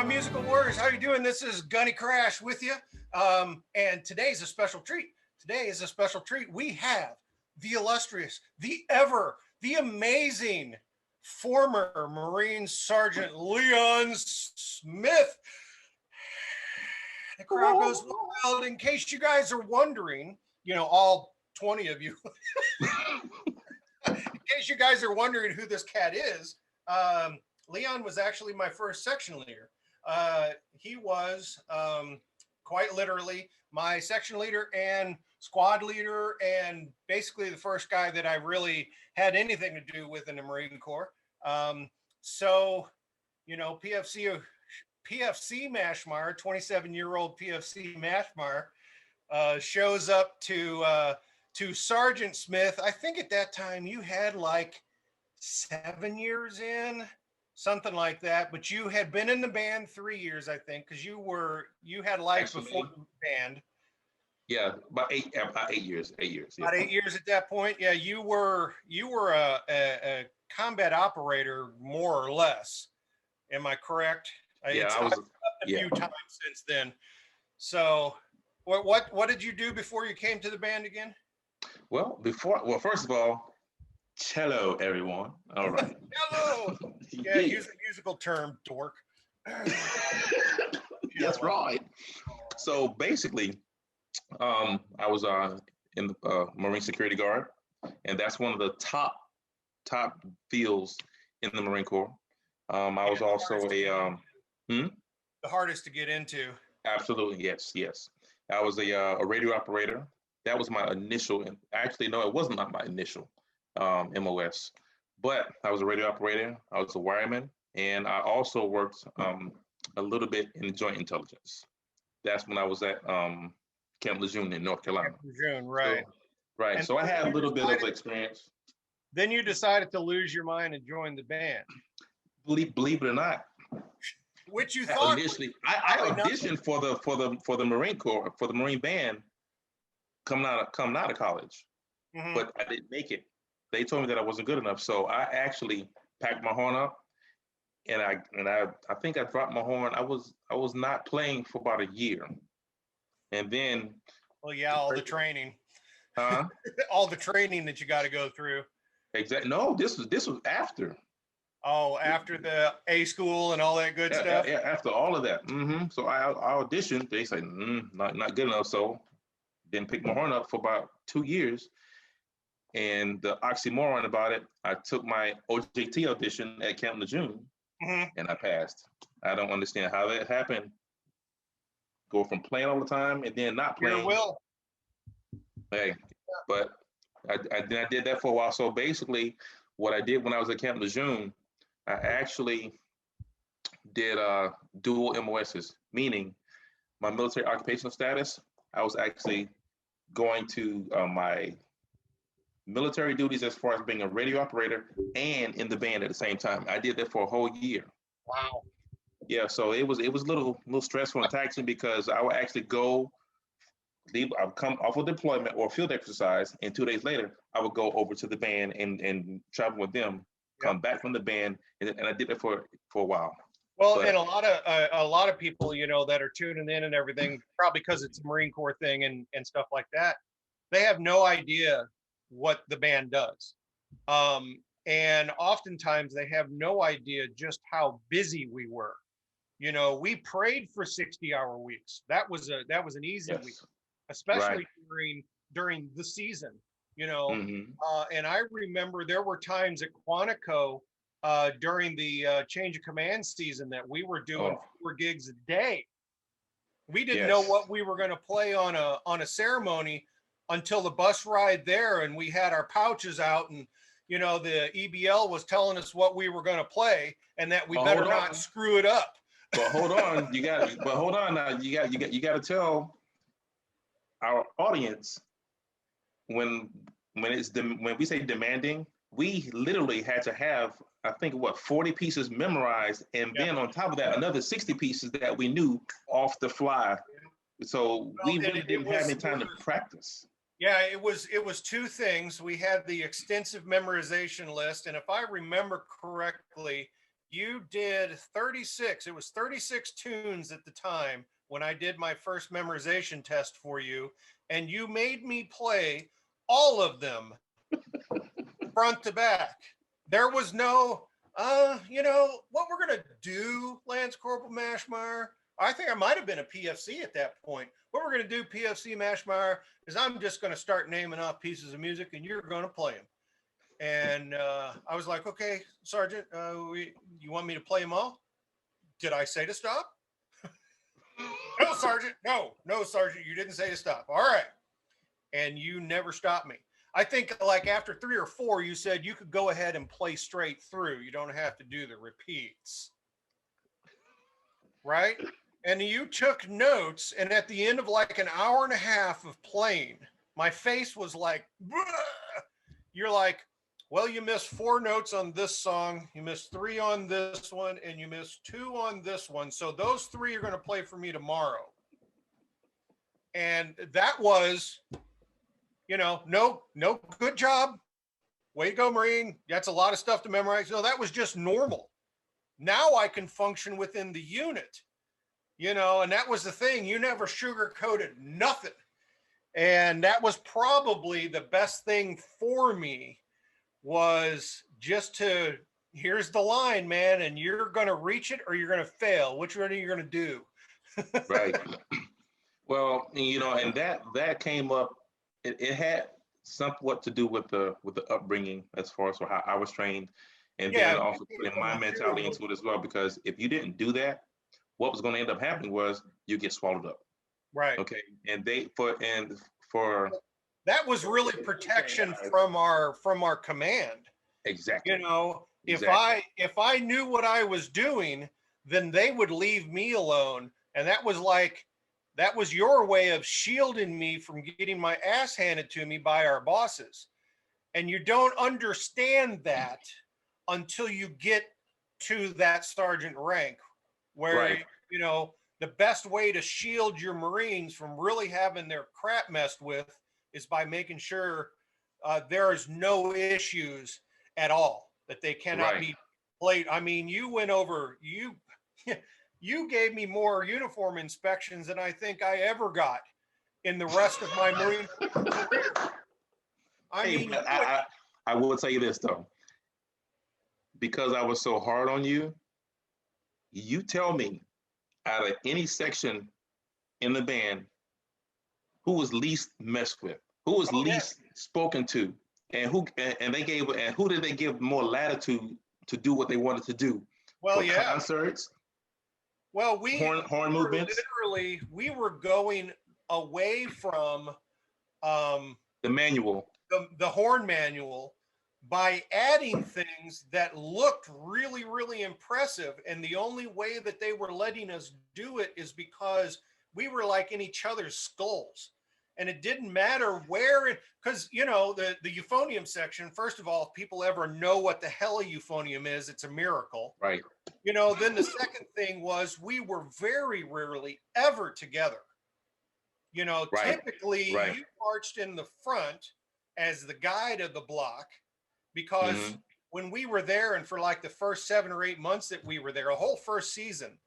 musical warriors? How you doing? This is Gunny Crash with you. And today's a special treat. We have the illustrious, the amazing former Marine Sergeant Leon Smith. The crowd goes wild. In case you guys are wondering, all 20 of you, in case you guys are wondering who this cat is, Leon was actually my first section leader. He was quite literally my section leader and squad leader, and basically the first guy that I really had anything to do with in the Marine Corps. PFC Mashmar, 27-year-old PFC Mashmar, shows up to Sergeant Smith. I think at that time you had like 7 years in, something like that, but you had been in the band 3 years, I think, because you had life actually, before the band. Yeah, about 8 years. 8 years. About 8 years at that point. Yeah, you were a combat operator, more or less. Am I correct? Yeah, I was a few times since then. So, what did you do before you came to the band again? Well, first of all, cello, everyone. All right. Hello. Yeah, use a musical term, dork. That's right. So basically, I was in the Marine Security Guard, and that's one of the top fields in the Marine Corps. I was also the hardest to get into. Absolutely, yes. I was a radio operator. That was my initial. Actually, no, it was not my initial MOS, but I was a radio operator. I was a wireman, and I also worked a little bit in joint intelligence. That's when I was at Camp Lejeune in North Carolina. Lejeune, right. So, right. So I had a little bit of experience. Then you decided to lose your mind and join the band. Believe it or not. Which you thought initially, I auditioned for the Marine Corps, for the Marine band coming out of college, but I didn't make it. They told me that I wasn't good enough, so I actually packed my horn up, and I think I dropped my horn. I was not playing for about a year, and then. Well, yeah, all the training. Huh? All the training that you got to go through. Exactly. No, this was after. Oh, after the A school and all that good stuff? Yeah, after all of that. So I auditioned. They said, not good enough. So didn't pick my horn up for about 2 years. And the oxymoron about it, I took my OJT audition at Camp Lejeune, and I passed. I don't understand how that happened. Go from playing all the time and then not playing. Your will. Hey, but I did that for a while. So basically, what I did when I was at Camp Lejeune, I actually did dual MOSs, meaning my military occupational status. I was actually going to my military duties as far as being a radio operator and in the band at the same time. I did that for a whole year. Wow. Yeah, so it was a little stressful and taxing because I would actually I'd come off of deployment or field exercise, and 2 days later, I would go over to the band and travel with them, come back from the band, and I did that for a while. Well, and a lot of people, that are tuning in and everything, probably because it's a Marine Corps thing and stuff like that, they have no idea what the band does. And oftentimes they have no idea just how busy we were. We prayed for 60-hour weeks. That was an easy week, especially during the season, and I remember there were times at Quantico during the change of command season that we were doing 4 gigs a day. We didn't know what we were going to play on a ceremony until the bus ride there, and we had our pouches out, and the EBL was telling us what we were going to play and that we better not screw it up. But hold on, hold on now. You got to tell our audience when we say demanding, we literally had to have, I think, 40 pieces memorized, and then on top of that, another 60 pieces that we knew off the fly. So we really didn't have any time to practice. Yeah, it was 2 things. We had the extensive memorization list, and if I remember correctly, You did 36. It was 36 tunes at the time when I did my first memorization test for you, and you made me play all of them front to back. There was no, what we're going to do, Lance Corporal Mashmeyer. I think I might have been a PFC at that point. What we're going to do, PFC Mashmeyer, is I'm just going to start naming off pieces of music and you're going to play them. And I was like, okay, Sergeant, you want me to play them all? Did I say to stop? No, Sergeant. No, Sergeant. You didn't say to stop. All right. And you never stopped me. I think like after 3 or 4, you said you could go ahead and play straight through. You don't have to do the repeats. Right? And you took notes. And at the end of like an hour and a half of playing, my face was like, bleh. You're like, well, you missed 4 notes on this song, you missed 3 on this one, and you missed 2 on this one. So those 3 are going to play for me tomorrow. And that was, no, good job. Way to go, Marine. That's a lot of stuff to memorize. No, that was just normal. Now I can function within the unit, and that was the thing. You never sugarcoated nothing. And that was probably the best thing for me, was just to, here's the line, man, and you're going to reach it or you're going to fail. Which one are you going to do? Right. Well, and that came up. It had somewhat to do with the upbringing as far as how I was trained, and then also putting my mentality into it as well. Because if you didn't do that, what was going to end up happening was you get swallowed up. Right. Okay. And for that was really protection from our command. Exactly. If I knew what I was doing, then they would leave me alone. And that was your way of shielding me from getting my ass handed to me by our bosses. And you don't understand that until you get to that sergeant rank, where, right. The best way to shield your Marines from really having their crap messed with is by making sure there is no issues at all, that they cannot be played. I mean, you went over, you gave me more uniform inspections than I think I ever got in the rest of my Marine career. I will tell you this though, because I was so hard on you, you tell me out of any section in the band, who was least messed with, who was least spoken to, and who did they give more latitude to do what they wanted to do? Well, concerts. Well, horn movements. Literally, we were going away from the manual, the horn manual, by adding things that looked really, really impressive. And the only way that they were letting us do it is because we were like in each other's skulls. And it didn't matter where, because, the euphonium section, first of all, if people ever know what the hell a euphonium is, it's a miracle. Right. Then the second thing was we were very rarely ever together. Typically you marched in the front as the guide of the block, because when we were there, and for like the first 7 or 8 months that we were there, a whole first season,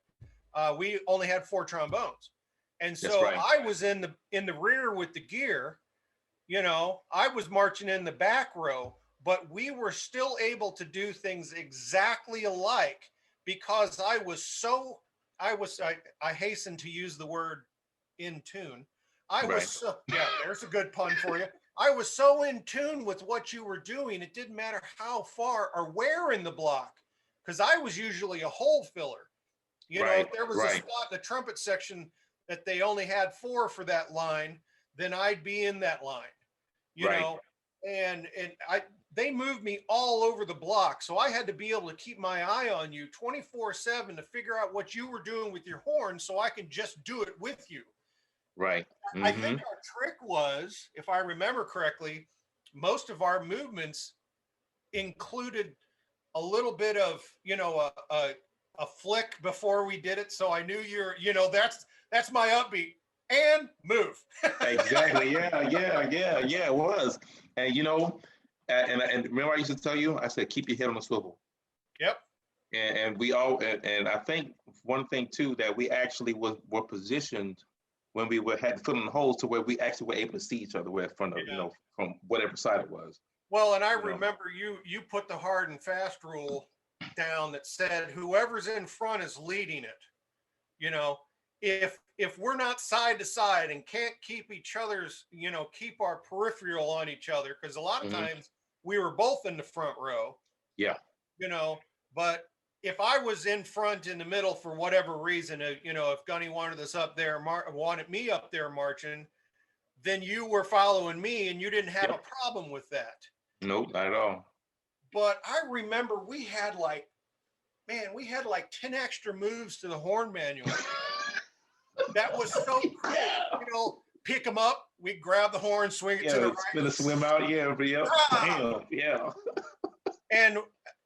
we only had 4 trombones. And so I was in the rear with the gear, I was marching in the back row, but we were still able to do things exactly alike because I hasten to use the word in tune. There's a good pun for you. I was so in tune with what you were doing, it didn't matter how far or where in the block, because I was usually a hole filler. If there was a spot in the trumpet section that they only had 4 for that line, then I'd be in that line, and they moved me all over the block. So I had to be able to keep my eye on you 24/7 to figure out what you were doing with your horn so I could just do it with you. Right. I think our trick was, if I remember correctly, most of our movements included a little bit of, a flick before we did it. So I knew that's my upbeat and move. Exactly. Yeah, it was. And, and remember I used to tell you, I said, keep your head on the swivel. Yep. And we all, and I think one thing too, that we actually were positioned when we had to fill in the holes to where we actually were able to see each other from the, from whatever side it was. Well, and I remember you put the hard and fast rule down that said whoever's in front is leading it. You know, if we're not side to side and can't keep each other's, keep our peripheral on each other, because a lot of times we were both in the front row. Yeah. But if I was in front in the middle for whatever reason, if Gunny wanted us up there, wanted me up there marching, then you were following me and you didn't have a problem with that. Nope, not at all. But I remember we had like 10 extra moves to the horn manual. That was so cool. Pick them up, we grab the horn, swing it to the right. Spin a swim out, damn, yeah.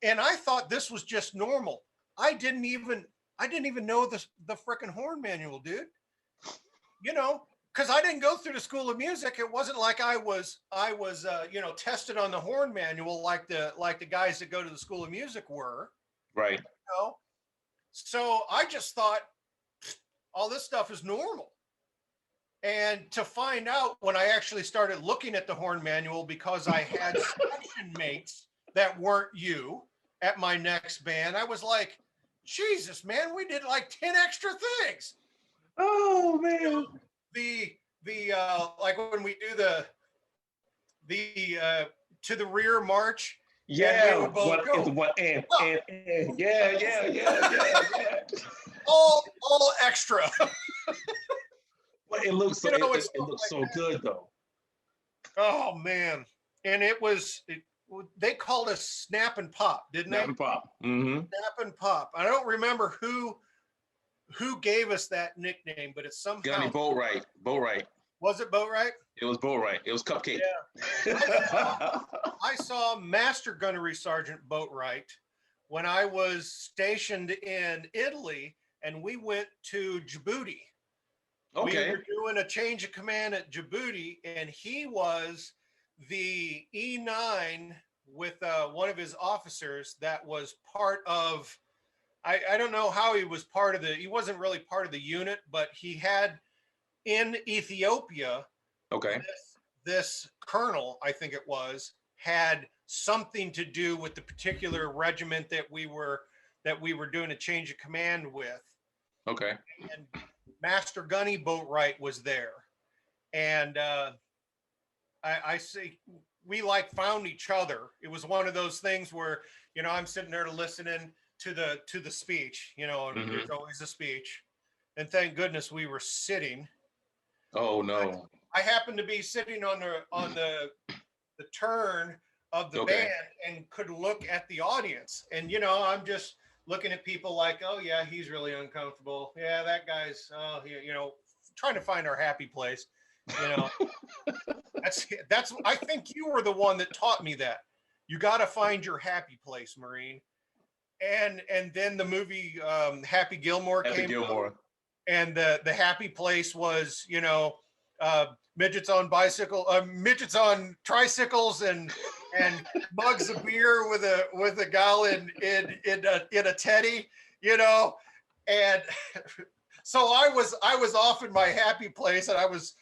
And I thought this was just normal. I didn't even know the frickin' horn manual, dude. Because I didn't go through the School of Music. It wasn't like I was tested on the horn manual like the guys that go to the School of Music were. Right. So I just thought all this stuff is normal. And to find out when I actually started looking at the horn manual, because I had section mates that weren't you at my next band, I was like, Jesus, man, we did like 10 extra things. Oh man. The like when we do the to the rear march. Yeah. All extra. But it looks so it looks so good though. Oh man. And they called us Snap and Pop, didn't they? Snap and Pop. Mm-hmm. Snap and Pop. I don't remember who gave us that nickname, but it's somehow Gunny Boatwright. Was it Boatwright? It was Boatwright. It was Cupcake. Yeah. I saw Master Gunnery Sergeant Boatwright when I was stationed in Italy, and we went to Djibouti. Okay. We were doing a change of command at Djibouti, and he was the E9 with one of his officers that was part of, I don't know how he was he wasn't really part of the unit, but he had in Ethiopia, this colonel, I think it was, had something to do with the particular regiment that we were doing a change of command with. Okay. And Master Gunny Boatwright was there. And I see we found each other. It was one of those things where, I'm sitting there listening to the speech, and there's always a speech. And thank goodness we were sitting. Oh no. I happened to be sitting on the turn of the band and could look at the audience. And I'm just looking at people like, oh yeah, he's really uncomfortable. Yeah, that guy's trying to find our happy place. That's I think you were the one that taught me that. You got to find your happy place, Marine. And then the movie Happy Gilmore came out, and the happy place was midgets on tricycles and mugs of beer with a gal in a teddy, and so I was off in my happy place, and I was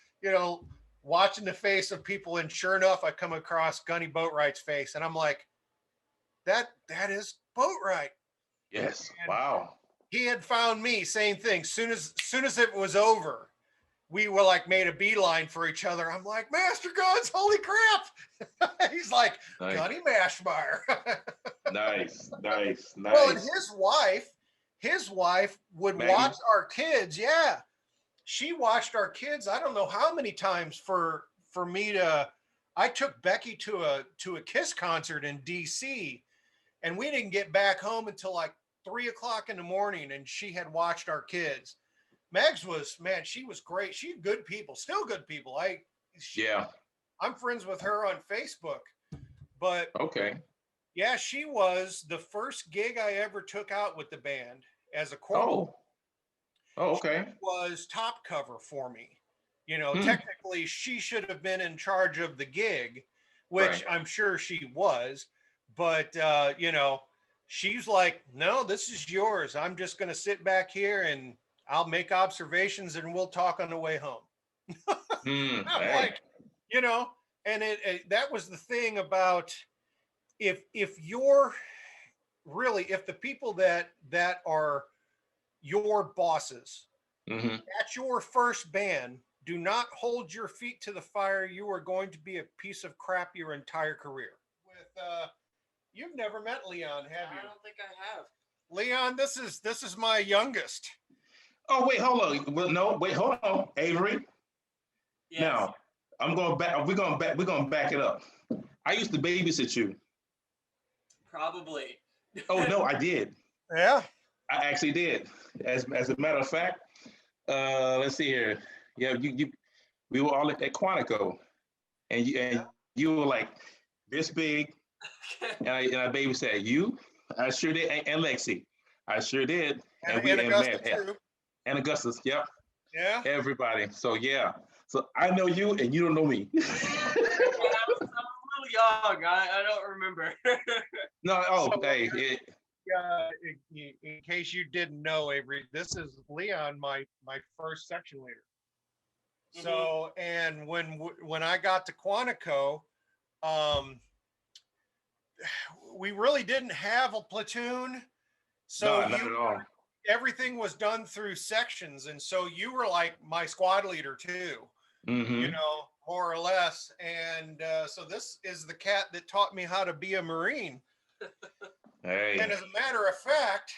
watching the face of people, and sure enough I come across Gunny Boatwright's face, and I'm like, that is Boatwright. Yes. And wow. He had found me, same thing. Soon as it was over, we were made a beeline for each other. I'm like, Master Guns, holy crap. He's like, nice. Gunny Mashmeyer. Nice. Well, and his wife would watch our kids. Yeah. She watched our kids. I don't know how many times for me I took Becky to a Kiss concert in DC, and we didn't get back home until 3:00 in the morning, and she had watched our kids. Megs she was great. She's good people, still good people. I'm friends with her on Facebook, but yeah, she was the first gig I ever took out with the band as a corporal. Okay. She was top cover for me. Technically she should have been in charge of the gig, which I'm sure she was, but she's like, no, this is yours. I'm just going to sit back here and I'll make observations and we'll talk on the way home. I'm Hey. like, you know, and that was the thing about if you're really, if the people that are your bosses at your first band do not hold your feet to the fire, you are going to be a piece of crap your entire career. With you've never met Leon, have you? I don't think I have. Leon, this is my youngest. Oh wait, hold on. Well, no, wait, hold on, Avery. Yes. Now, I'm going back. We're going to back it up. I used to babysit you. Probably. Oh no, I did. Yeah. I actually did. As a matter of fact, let's see here. Yeah, we were all at Quantico, and you were like this big, and I babysat you. I sure did, and Lexi, I sure did, and Augusta too. And Augustus, yep. Yeah. Everybody. So yeah. So I know you, and you don't know me. I was really young. I don't remember. No. Oh, So, hey. In case you didn't know, Avery, this is Leon, my first section leader. So, and when I got to Quantico, we really didn't have a platoon. So No, not at all. Everything was done through sections, and so you were like my squad leader too. You know, more or less. And so this is the cat that taught me how to be a Marine. Hey. And as a matter of fact,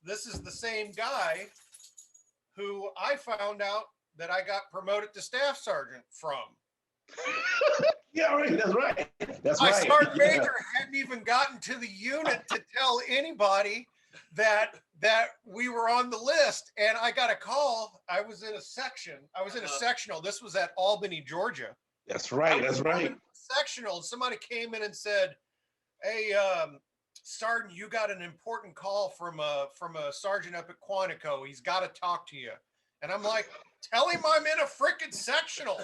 this is the same guy who I found out that I got promoted to staff sergeant from. Yeah, right. That's right. That's My right. sergeant major hadn't even gotten to the unit to tell anybody that we were on the list. And I got a call. I was in a section. I was in a sectional. This was at Albany, Georgia. That's right. That's right. Sectional. Somebody came in and said, "Hey, Sergeant, you got an important call from a sergeant up at Quantico. He's got to talk to you." And I'm like, "Tell him I'm in a freaking sectional."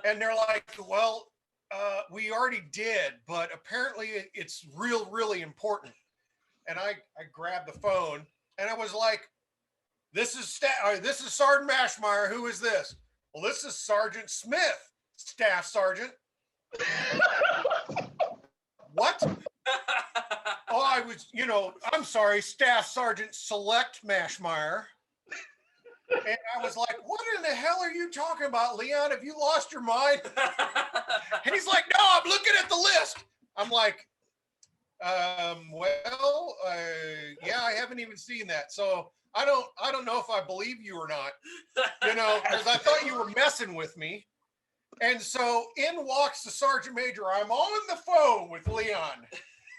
And they're like, "Well, we already did, but apparently it's really important." And I grabbed the phone and I was like, this is Sergeant Mashmeyer. Who is this?" "Well, this is Sergeant Smith, Staff Sergeant." "What?" "Oh, I was, I'm sorry, Staff Sergeant Select Mashmeyer." And I was like, "What in the hell are you talking about, Leon? Have you lost your mind?" And he's like, "No, I'm looking at the list." I'm like, well, yeah, I haven't even seen that. So I don't know if I believe you or not, because I thought you were messing with me. And so in walks the sergeant major. I'm on the phone with Leon,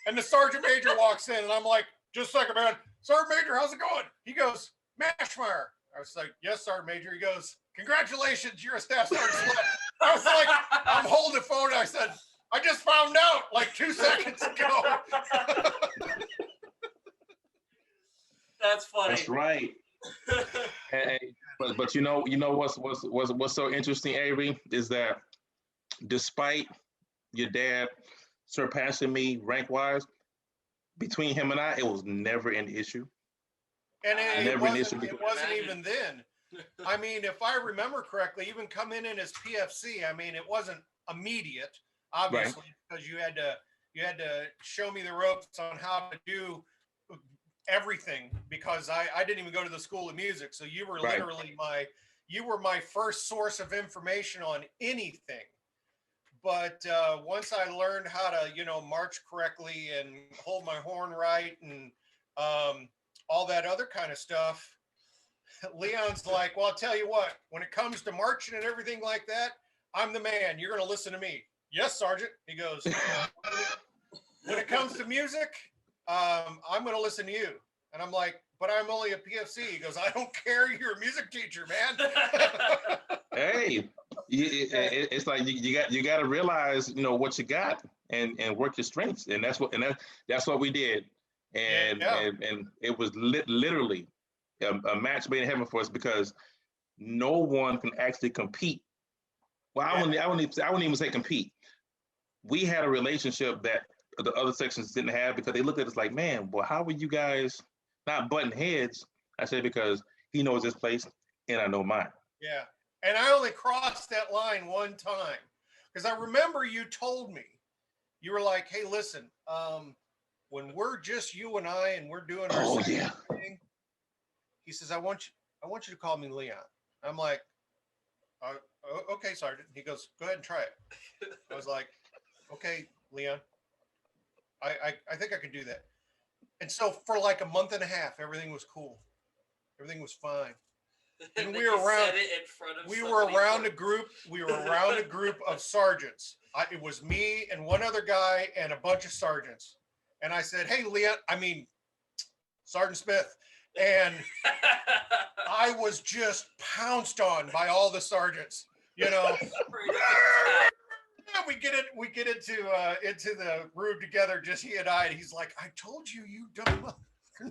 and the sergeant major walks in, and I'm like, "Just a second, man. Sergeant Major, how's it going?" He goes, "Mashmeyer." I was like, "Yes, Sergeant Major." He goes, "Congratulations, you're a staff sergeant." I was like, I'm holding the phone. I said, "I just found out like 2 seconds ago." That's funny. That's right. Hey, but you know what's so interesting, Avery, is that despite your dad surpassing me rank wise, between him and I, it was never an issue. And it wasn't even then. I mean, if I remember correctly, even coming in as PFC, I mean, it wasn't immediate, obviously, because you had to show me the ropes on how to do everything, because I didn't even go to the School of Music. So you were literally my first source of information on anything. But once I learned how to, march correctly and hold my horn right and all that other kind of stuff, Leon's like, "Well, I'll tell you what, when it comes to marching and everything like that, I'm the man. You're going to listen to me." "Yes, Sergeant." He goes, "When it comes to music, I'm going to listen to you." And I'm like, "But I'm only a PFC." He goes, "I don't care. You're a music teacher, man." Hey, it's like you got to realize what you got and work your strengths, and that's what we did, and it was literally a match made in heaven for us, because no one can actually compete. Well, I wouldn't even say compete. We had a relationship that the other sections didn't have because they looked at us like, man, well, how were you guys not butting heads? I said, because he knows this place and I know mine. Yeah. And I only crossed that line one time because I remember you told me, you were like, hey, listen, when we're just you and I and we're doing our thing, he says, I want you to call me Leon. I'm like, okay, Sergeant. He goes, go ahead and try it. I was like, okay, Leon, I think I can do that. And so for like a month and a half, everything was cool. Everything was fine. And we were around. We were around a group. We were around a group of sergeants. It was me and one other guy and a bunch of sergeants. And I said, "Hey, Leon. Sergeant Smith." And I was just pounced on by all the sergeants. You know. We get into the room together, just he and I. And he's like, "I told you, you dumb."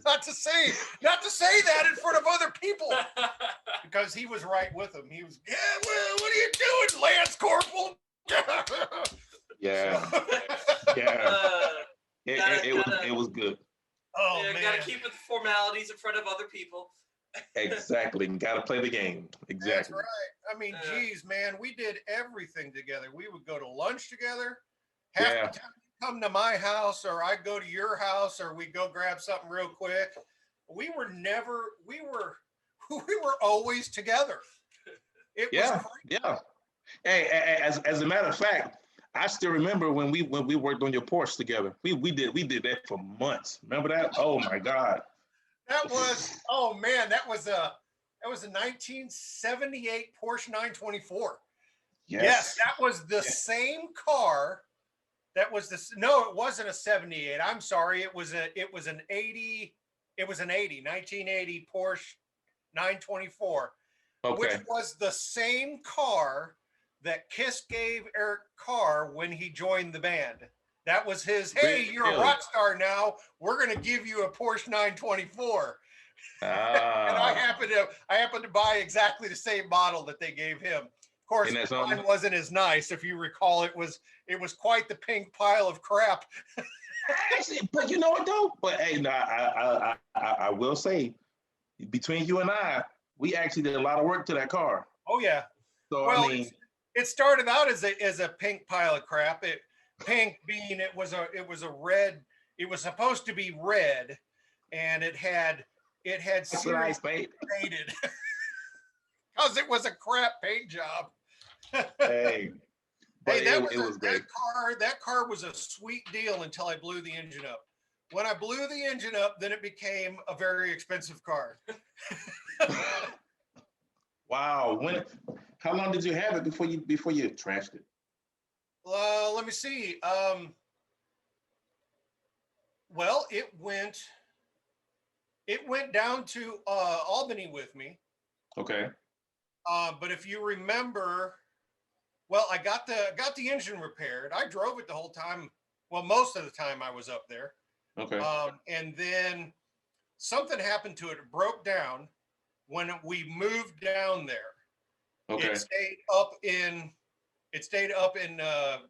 Not to say that in front of other people, because he was right with him. He was, yeah. Well, what are you doing, Lance Corporal? Yeah, yeah. It was good. Oh man, gotta keep it the formalities in front of other people. Exactly, gotta play the game. Exactly. That's right. I mean, geez, man, we did everything together. We would go to lunch together. Half the time come to my house, or I go to your house, or we go grab something real quick. We were always together. It was crazy. Yeah. Hey, as a matter of fact, I still remember when we worked on your Porsche together. We did that for months. Remember that? Oh my God. That was that was a 1978 Porsche 924. Yes, that was the same car. That was no, it wasn't a 78. I'm sorry. It was an 1980 Porsche 924, which was the same car that Kiss gave Eric Carr when he joined the band. That was his, hey, you're a rock star now. We're going to give you a Porsche 924. And I happened to buy exactly the same model that they gave him. Of course, mine wasn't as nice. If you recall, it was quite the pink pile of crap. Actually, but you know what though? But hey, no, I will say, between you and I, we actually did a lot of work to that car. Oh yeah. So well, I mean, it started out as a pink pile of crap. Pink being it was a red. It was supposed to be red, and it had serious faded because it was a crap paint job. Hey, it was great. That car was a sweet deal until I blew the engine up. When I blew the engine up, then it became a very expensive car. Wow. How long did you have it before you trashed it? Let me see. Well, it went down to Albany with me. Okay. But if you remember, well, I got the engine repaired. I drove it the whole time. Well, most of the time I was up there. Okay. And then something happened to it. It broke down when we moved down there. Okay. It stayed up in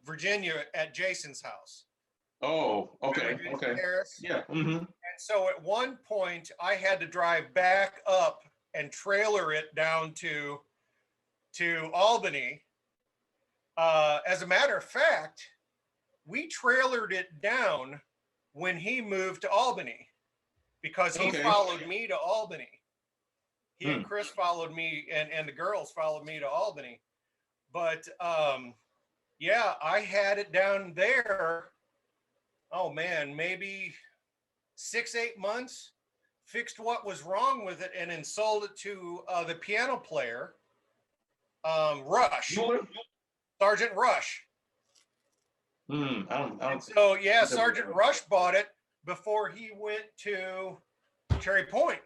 Virginia at Jason's house. Oh, okay. Okay. Harris? Yeah. Mm-hmm. And so at one point I had to drive back up and trailer it down to Albany. As a matter of fact, we trailered it down when he moved to Albany because he followed me to Albany. He and Chris followed me, and the girls followed me to Albany. But yeah, I had it down there. Oh man, maybe 6-8 months. Fixed what was wrong with it, and then sold it to the piano player, Rush, Sergeant Rush. So yeah, Sergeant Rush bought it before he went to Cherry Point.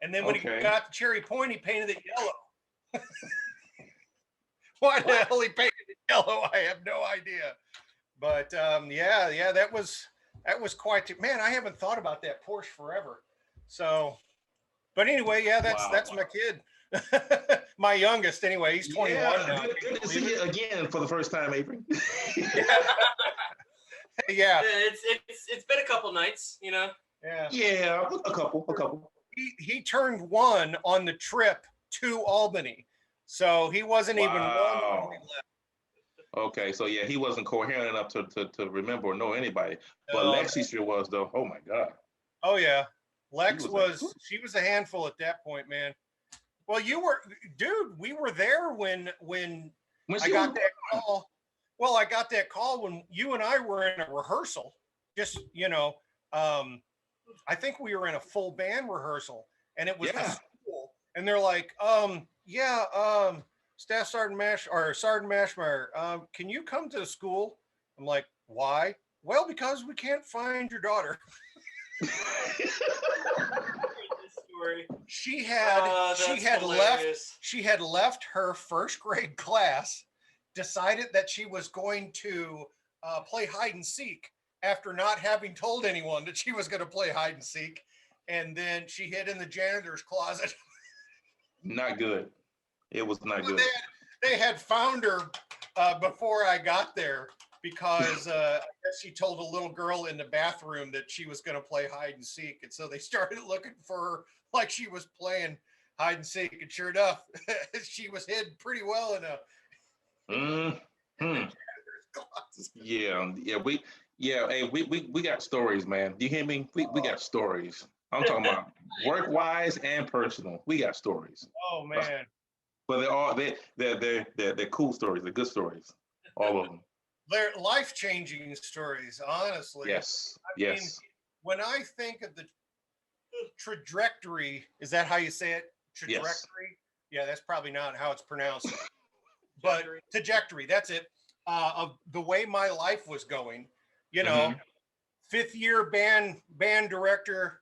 And then when he got to Cherry Point, he painted it yellow. Why the hell he painted it yellow, I have no idea. But yeah, that was quite, man, I haven't thought about that Porsche forever. So, but anyway, yeah, that's my kid. My youngest anyway, he's 21 now. Good to see you again for the first time, Avery. Yeah. It's been a couple nights, you know. Yeah. Yeah, a couple. He turned 1 on the trip to Albany, so he wasn't even 1 when Wow. we left. Okay, so yeah, he wasn't coherent enough to remember or know anybody, but No, Lexi sure was though. Oh my God. oh yeah, Lex was was like, she was a handful at that point, man. Well, you were, dude. We were there when When I she got was that born. call. Well, I got that call when you and I were in a rehearsal. Just I think we were in a full band rehearsal, and it was the Yeah. school. And they're like, yeah, Staff Sergeant Sergeant Mashmeyer, can you come to the school? I'm like, why? Well, because we can't find your daughter. She had left her first grade class, decided that she was going to play hide and seek after not having told anyone that she was going to play hide and seek, and then she hid in the janitor's closet. Not good. It was not good. They had found her before I got there because I guess she told a little girl in the bathroom that she was going to play hide and seek, and so they started looking for her like she was playing hide and seek, and sure enough, she was hid pretty well in a. Yeah. Hey, we got stories, man. Do you hear me? We got stories. I'm talking about work wise and personal. We got stories. Oh man. But they're cool stories. They're good stories. All of them. They're life-changing stories, honestly. Yes. I mean, when I think of the trajectory, is that how you say it? Trajectory? Yes. Yeah, that's probably not how it's pronounced. But trajectory, that's it. Of the way my life was going, fifth year band director,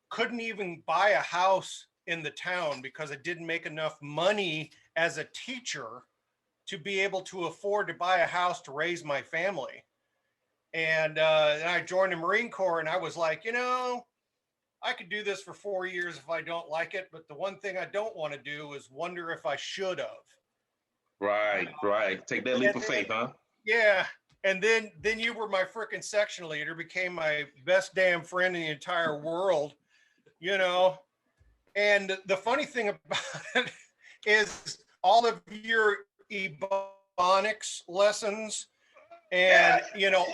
couldn't even buy a house in the town because I didn't make enough money as a teacher to be able to afford to buy a house to raise my family. And I joined the Marine Corps, and I was like, I could do this for 4 years if I don't like it, but the one thing I don't want to do is wonder if I should have. Right. Take that leap of faith, huh? Yeah. And then you were my freaking section leader, became my best damn friend in the entire world, And the funny thing about it is all of your ebonics lessons and,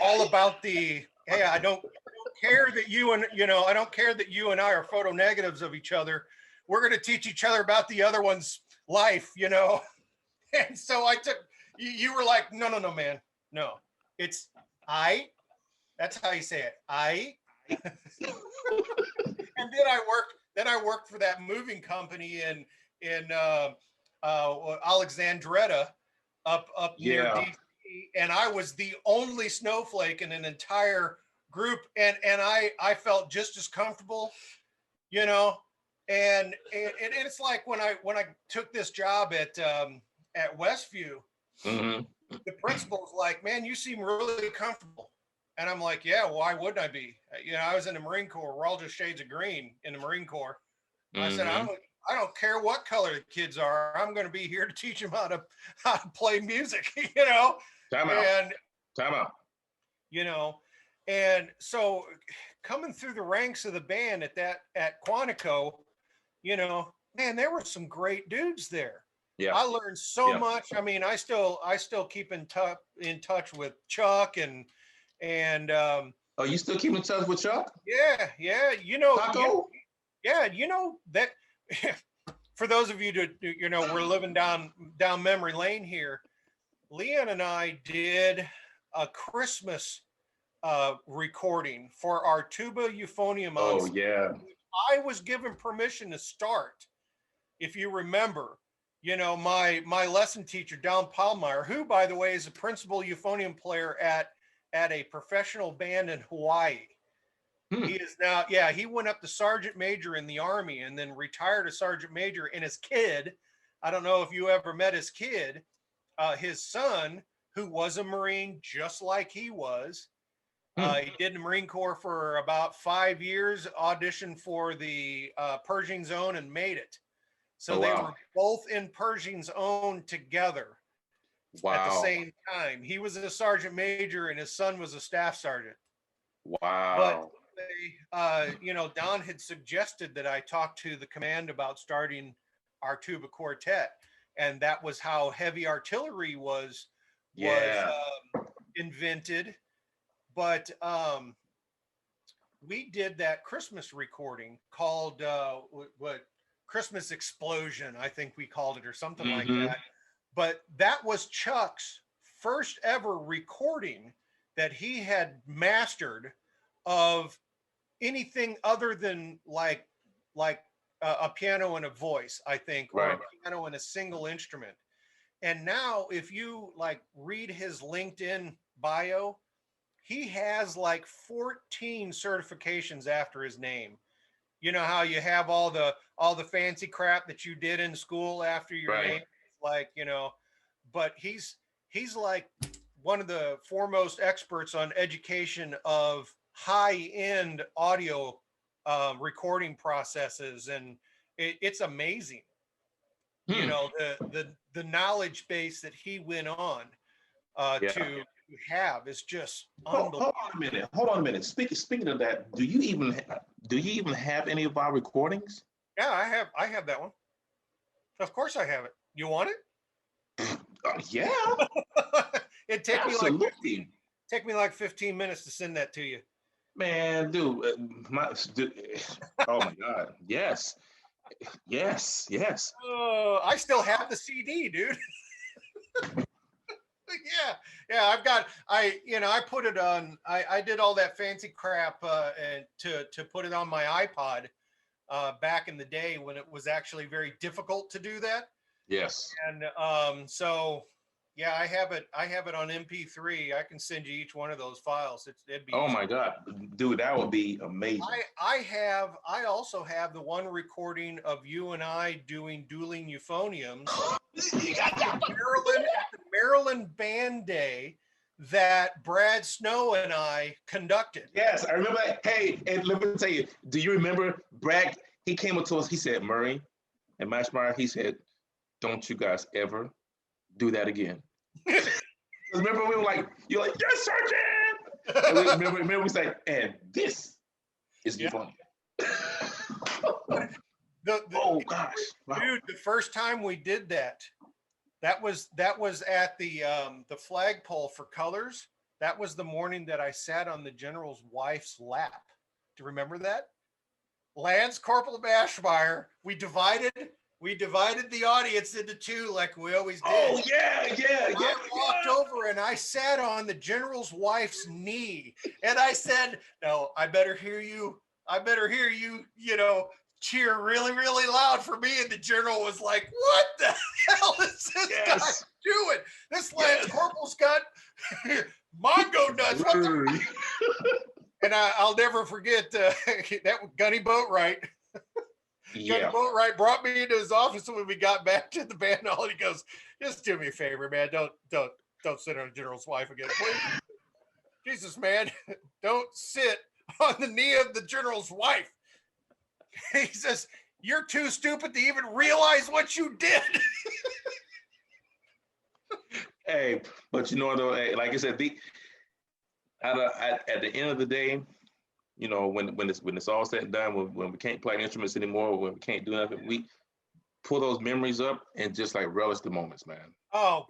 all about the, hey, I don't care that you and, I don't care that you and I are photo negatives of each other. We're going to teach each other about the other one's life, And so you were like, no, man. No, it's I. That's how you say it. I. And then I worked for that moving company in Alexandretta up near DC, and I was the only snowflake in an entire group, and I felt just as comfortable, and it's like when I took this job at Westview, the principal's like, man, you seem really comfortable. And I'm like, yeah, why wouldn't I be? I was in the Marine Corps. We're all just shades of green in the Marine Corps. I said, I don't care what color the kids are. I'm going to be here to teach them how to play music, Time out. And so coming through the ranks of the band at Quantico, man, there were some great dudes there. Yeah. I learned so much. I mean, I still keep in touch with Chuck and oh, you still keep in touch with Chuck? Yeah. Taco? That for those of you we're living down memory lane here. Leon and I did a Christmas recording for our tuba euphonium. Oh yeah. I was given permission to start, if you remember. My lesson teacher, Don Palmeyer, who, by the way, is a principal euphonium player at a professional band in Hawaii. He is now, he went up to sergeant major in the Army and then retired as sergeant major. And his kid, I don't know if you ever met his kid, his son, who was a Marine just like he was. He did the Marine Corps for about 5 years, auditioned for the Pershing Zone and made it. So they were both in Pershing's Own together. at the Wow. same time. He was a sergeant major and his son was a staff sergeant. But Wow. Don had suggested that I talk to the command about starting our tuba quartet, and that was how heavy artillery was Yeah. invented. But we did that Christmas recording called what Christmas Explosion, I think we called it, or something like that. But that was Chuck's first ever recording that he had mastered of anything other than like a piano and a voice, I think, or Right. a piano and a single instrument. And now if you like read his LinkedIn bio, he has like 14 certifications after his name. You know how you have all the fancy crap that you did in school after your Right. name, like, but he's like one of the foremost experts on education of high-end audio recording processes, and it's amazing. Hmm. The knowledge base that he went on Yeah. to have is just Hold unbelievable. on a minute. Hold on a minute. Speaking of that, do you even have any of our recordings? Yeah, I have that one. Of course I have it. You want it? Yeah, It'd take absolutely. me like 15 minutes to send that to you. Man, dude, oh my God. Yes. Yes. Yes. I still have the CD, dude. Yeah. I put it on. I did all that fancy crap and to put it on my iPod back in the day when it was actually very difficult to do that. Yes. And so yeah, I have it on MP3. I can send you each one of those files. It'd be Oh easy. my God, dude, that would be amazing. I also have the one recording of you and I doing dueling euphoniums at the Maryland Band Day that Brad Snow and I conducted. Yes, I remember that. Hey, and let me tell you, do you remember Brad? He came up to us, he said, Murray and Mashmeyer, he said, don't you guys ever do that again. Remember, we were like, you're like, yes, Sergeant. And we remember we said, and this is euphonium. Oh gosh. Wow. Dude, the first time we did that was at the flagpole for colors. That was the morning that I sat on the general's wife's lap. Do you remember that? Lance Corporal Bashmeyer, we divided the audience into two like we always did. Oh yeah. I walked over and I sat on the general's wife's knee and I said, no, I better hear you, cheer really, really loud for me. And the general was like, what the hell is this guy doing? This Lance Corporal's got Mongo nuts. What the And I'll never forget that Gunny Boatwright. Gunny Boatwright brought me into his office when we got back to the band hall. He goes, just do me a favor, man. Don't sit on a general's wife again, please. Jesus, man, don't sit on the knee of the general's wife. He says, you're too stupid to even realize what you did. Hey, but though, hey, like I said, at the end of the day, when it's all said and done, when we can't play instruments anymore, when we can't do nothing, we pull those memories up and just like relish the moments, man. Oh,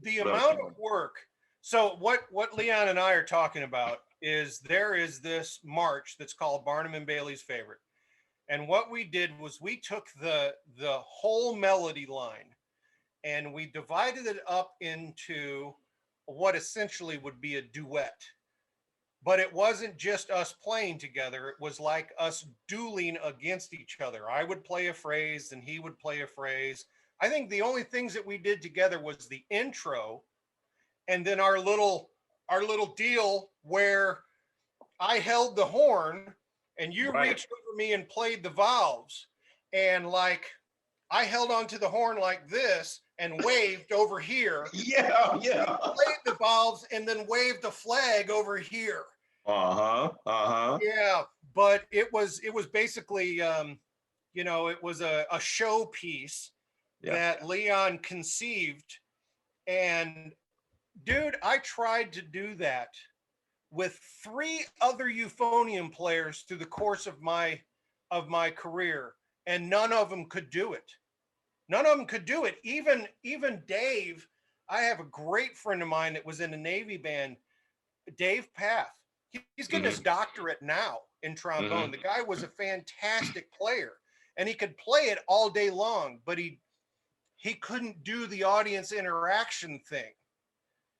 the amount of work. So what Leon and I are talking about is there is this march that's called Barnum and Bailey's Favorite. And what we did was we took the whole melody line and we divided it up into what essentially would be a duet. But it wasn't just us playing together. It was like us dueling against each other. I would play a phrase and he would play a phrase. I think the only things that we did together was the intro and then our little deal where I held the horn and you reached over me and played the valves. And like I held onto the horn like this and waved over here. Yeah. Played the valves and then waved the flag over here. Yeah, but it was basically it was a showpiece that Leon conceived And dude, I tried to do that with 3 other euphonium players through the course of my career, and none of them could do it. None of them could do it. Even Dave, I have a great friend of mine that was in a Navy band, Dave Path. He's getting his doctorate now in trombone. The guy was a fantastic player, and he could play it all day long, but he couldn't do the audience interaction thing.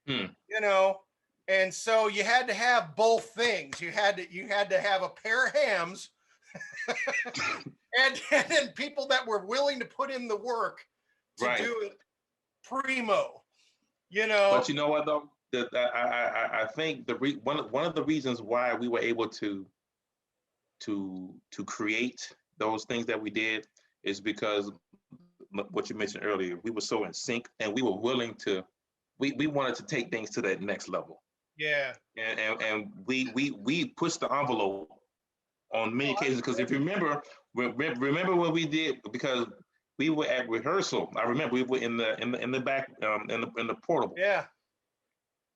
You know, and so you had to have both things. You had to have a pair of hams and then people that were willing to put in the work to do it primo. You know, but you know what though, I think one of the reasons why we were able to create those things that we did is because what you mentioned earlier, we were so in sync and we were willing to, we wanted to take things to that next level. Yeah. And we pushed the envelope on many occasions, because if you remember when we did, because we were at rehearsal. I remember we were in the back in the portable. Yeah.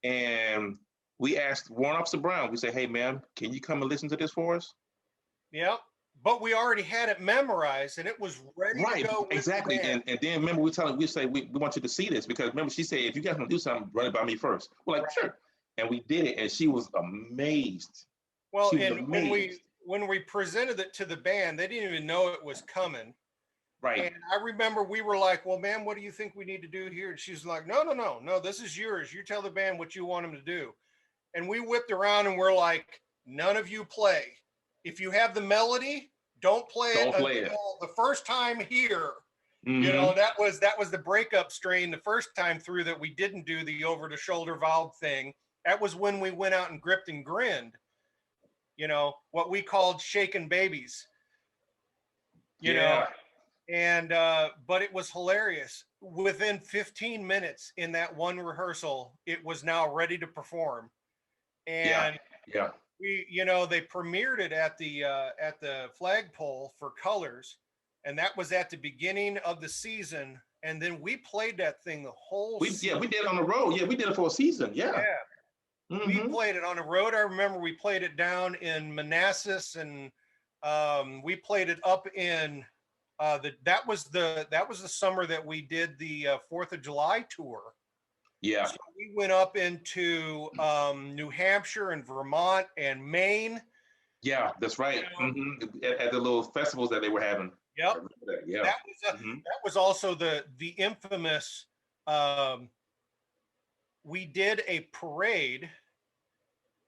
And we asked Warren Officer Brown, we said, hey man, can you come and listen to this for us? Yep. But we already had it memorized and it was ready to go. Exactly. And then remember we say we want you to see this, because remember she said, if you guys want to do something, run it by me first. We're like, sure. And we did it, and she was amazed. Well, and when we presented it to the band, they didn't even know it was coming. Right. And I remember we were like, well, man, what do you think we need to do here? And she's like, no, this is yours. You tell the band what you want them to do. And we whipped around and we're like, none of you play. If you have the melody, don't play it until the first time here. You know, that was the breakup strain the first time through, that we didn't do the over the shoulder valve thing. That was when we went out and gripped and grinned, you know, what we called shaking babies, you know, and, but it was hilarious. Within 15 minutes in that one rehearsal, it was now ready to perform. And we, you know, they premiered it at the flagpole for colors. And that was at the beginning of the season. And then we played that thing the whole season. We did it on the road. Yeah, we did it for a season. Yeah. We played it on the road. I remember we played it down in Manassas, and we played it up in that was the summer that we did the 4th of July tour. Yeah. So we went up into New Hampshire and Vermont and Maine. Yeah, that's right. At the little festivals that they were having. Yep. That. Yeah. That was also the infamous. We did a parade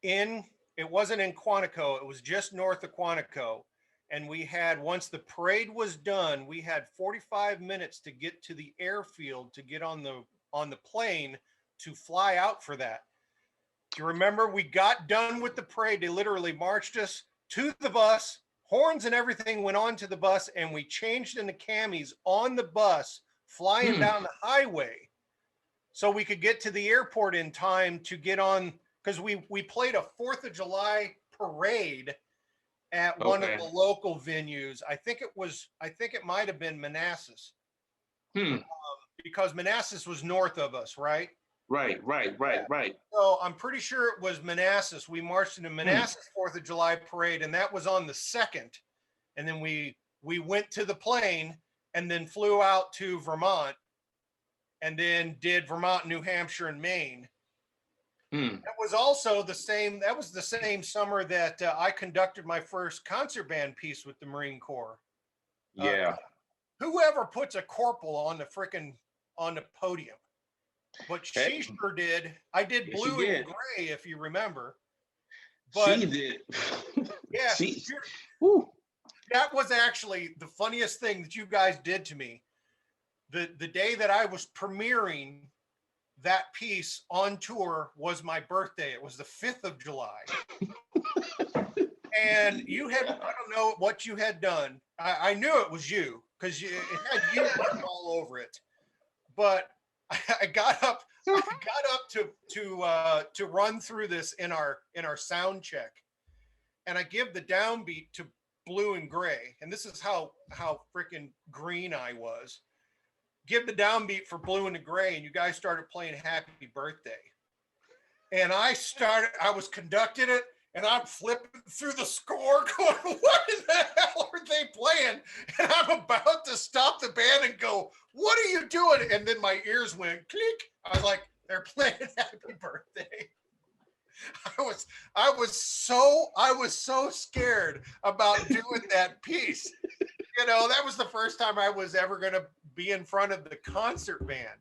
it wasn't in Quantico, it was just north of Quantico. And we had, once the parade was done, we had 45 minutes to get to the airfield to get on the plane to fly out for that. Do you remember? We got done with the parade. They literally marched us to the bus, horns and everything went on to the bus, and we changed into camis on the bus, flying down the highway so we could get to the airport in time to get on, because we played a 4th of July parade at one of the local venues. I think it might have been Manassas. Because Manassas was north of us, right? Right. So I'm pretty sure it was Manassas. We marched into Manassas 4th of July parade, and that was on the 2nd. And then we went to the plane and then flew out to Vermont, and then did Vermont, New Hampshire, and Maine. That was also the same. That was the same summer that I conducted my first concert band piece with the Marine Corps. Whoever puts a corporal on the podium, but she sure did. I did Blue and Gray, if you remember. But she did. Yeah. That was actually the funniest thing that you guys did to me. The day that I was premiering that piece on tour was my birthday. It was the 5th of July. And you had, I don't know what you had done. I knew it was you, because it had you all over it. But I got up to run through this in our sound check. And I give the downbeat to Blue and Gray. And this is how freaking green I was. give the downbeat for Blue and the Gray, and you guys started playing Happy Birthday. And I was conducting it, and I'm flipping through the score going, what in the hell are they playing? And I'm about to stop the band and go, what are you doing? And then my ears went click. I was like, they're playing Happy Birthday. I was so scared about doing that piece. You know, that was the first time I was ever going to be in front of the concert band.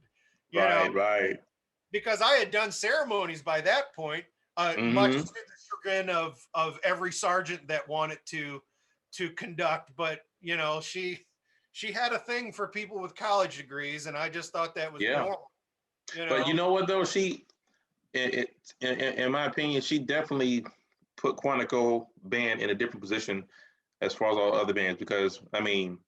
You know, Right. because I had done ceremonies by that point, much to the chagrin of every sergeant that wanted to conduct. But you know, she had a thing for people with college degrees, and I just thought that was normal. You know? But you know what though, in my opinion, she definitely put Quantico band in a different position as far as all other bands, because I mean,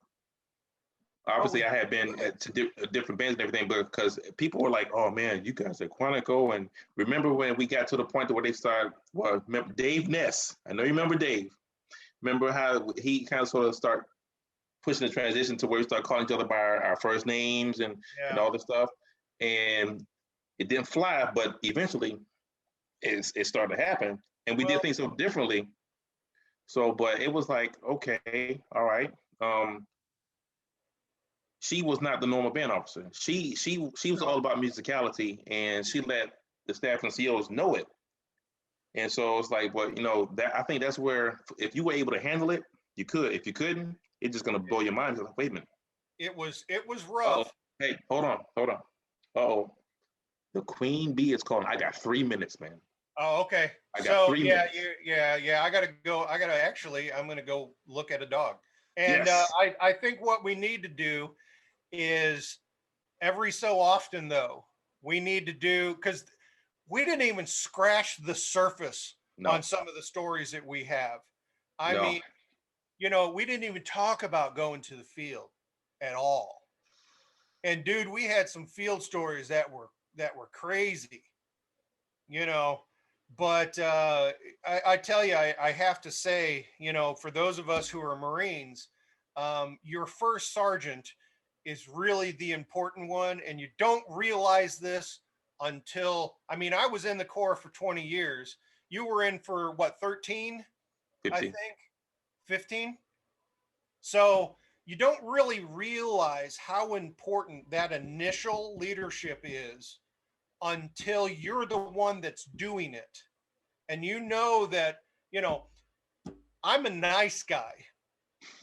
obviously I had been to different bands and everything, but because people were like, oh man, you guys are Quantico. And remember when we got to the point where they started, well, remember Dave Ness, I know you remember Dave. Remember how he kind of sort of start pushing the transition to where we start calling each other by our first names and all this stuff. And it didn't fly, but eventually it started to happen. And we did things so differently. So, but it was like, okay, all right. She was not the normal band officer. She was all about musicality, and she let the staff and COs know it. And so it's like, well, you know, that I think that's where if you were able to handle it, you could. If you couldn't, it's just gonna blow your mind. Like, wait a minute. It was rough. Hey, hold on. The queen bee is calling. I got 3 minutes, man. Oh, okay. I got 3 minutes. I gotta go. I'm gonna go look at a dog. And Yes. I think what we need to do is every so often, though, we need to do, because we didn't even scratch the surface on some of the stories that we have. I mean, you know, we didn't even talk about going to the field at all. And dude, we had some field stories that were crazy, you know. But I tell you, I have to say, you know, for those of us who are Marines, your first sergeant is really the important one. And you don't realize this until, I mean, I was in the Corps for 20 years. You were in for what, 13? 15. I think 15. So you don't really realize how important that initial leadership is until you're the one that's doing it. And you know that, you know, I'm a nice guy.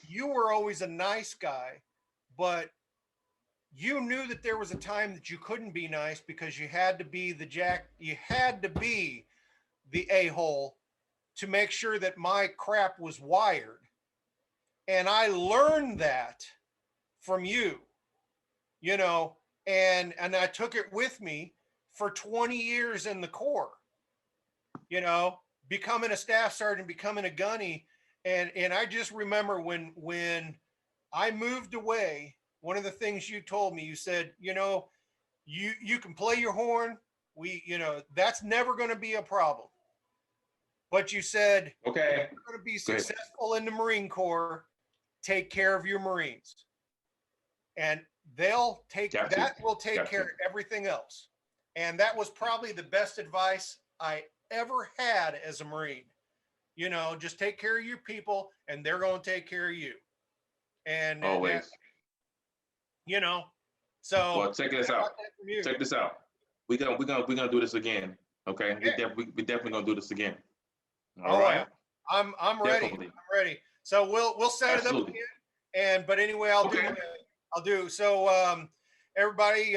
You were always a nice guy, but you knew that there was a time that you couldn't be nice because you had to be you had to be the a-hole to make sure that my crap was wired. And I learned that from you, you know, and I took it with me for 20 years in the Corps, you know, becoming a staff sergeant, becoming a gunny. And I just remember when I moved away, one of the things you told me, you said, you know, you can play your horn. You know, that's never going to be a problem. But you said, okay, if you're going to be successful in the Marine Corps, take care of your Marines. And they'll take care of everything else. And that was probably the best advice I ever had as a Marine. You know, just take care of your people and they're going to take care of you. And always, you know, so well, check this out. Check this out. We're gonna do this again. Okay. Yeah. We definitely gonna do this again. All right. I'm ready. Definitely. I'm ready. So we'll set it up again. But anyway, I'll do. So everybody,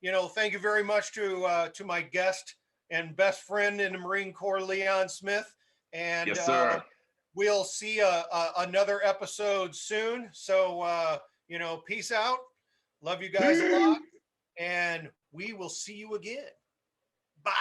you know, thank you very much to my guest and best friend in the Marine Corps, Leon Smith. And yes, sir. We'll see another episode soon. So you know, peace out. Love you guys a lot. And we will see you again. Bye.